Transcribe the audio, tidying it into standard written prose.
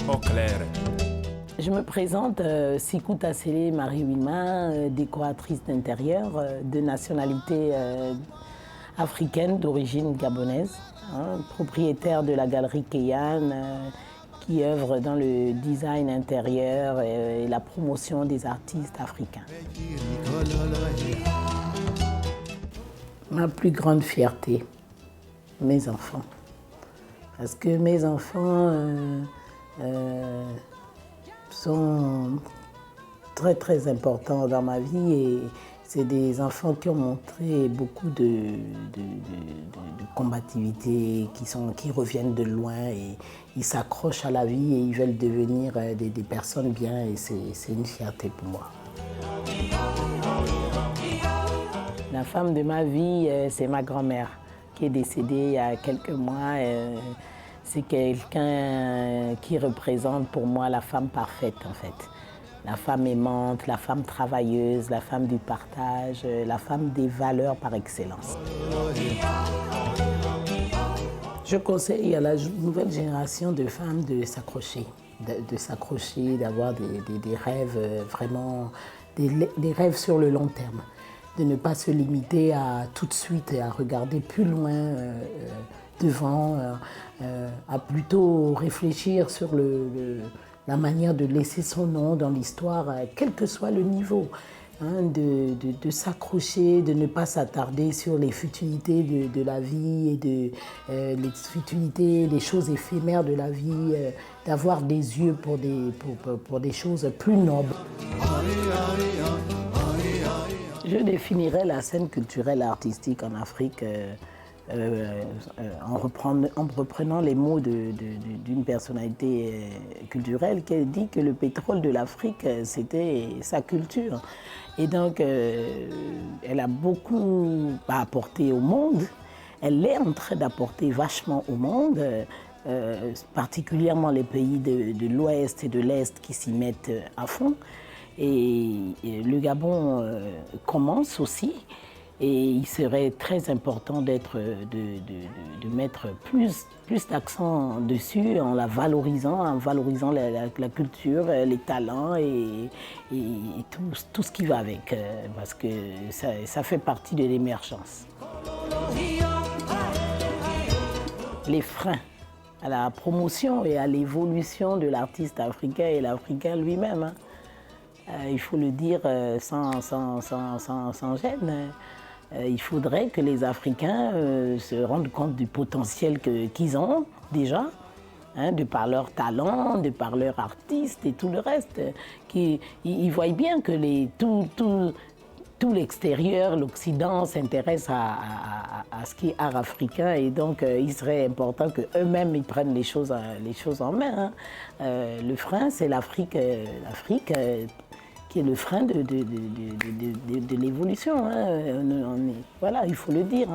Oh, clair. Je me présente, Sikou Tassélé Marie-Wilma, décoratrice d'intérieur de nationalité africaine d'origine gabonaise, propriétaire de la galerie Keyan, qui œuvre dans le design intérieur et la promotion des artistes africains. Ma plus grande fierté, mes enfants. Parce que mes enfants sont très très importants dans ma vie et c'est des enfants qui ont montré beaucoup de combativité, qui reviennent de loin et ils s'accrochent à la vie et ils veulent devenir des personnes bien et c'est une fierté pour moi. La femme de ma vie, c'est ma grand-mère qui est décédée il y a quelques mois. C'est quelqu'un qui représente pour moi la femme parfaite en fait. La femme aimante, la femme travailleuse, la femme du partage, la femme des valeurs par excellence. Je conseille à la nouvelle génération de femmes de s'accrocher, d'avoir des rêves vraiment, des rêves sur le long terme, de ne pas se limiter à tout de suite et à regarder plus loin devant, à plutôt réfléchir sur la manière de laisser son nom dans l'histoire, quel que soit le niveau, de s'accrocher, de ne pas s'attarder sur les futilités de la vie et les futilités, les choses éphémères de la vie, d'avoir des yeux pour des choses plus nobles. Je définirais la scène culturelle et artistique en Afrique en reprenant les mots d'une personnalité culturelle qui dit que le pétrole de l'Afrique, c'était sa culture. Et donc, elle a beaucoup apporté au monde. Elle est en train d'apporter vachement au monde, particulièrement les pays de l'Ouest et de l'Est qui s'y mettent à fond. Et le Gabon commence aussi. Et il serait très important de mettre plus d'accent dessus en la valorisant, la culture, les talents et tout ce qui va avec, parce que ça fait partie de l'émergence. Les freins à la promotion et à l'évolution de l'artiste africain et l'Africain lui-même, il faut le dire sans gêne. Il faudrait que les Africains se rendent compte du potentiel qu'ils ont déjà, de par leur talent, de par leur artiste et tout le reste. Ils voient bien que tout l'extérieur, l'Occident s'intéresse à ce qui est art africain et donc il serait important qu'eux-mêmes ils prennent les choses en main. Le frein, c'est l'Afrique. Qui est le frein de l'évolution. Voilà, il faut le dire.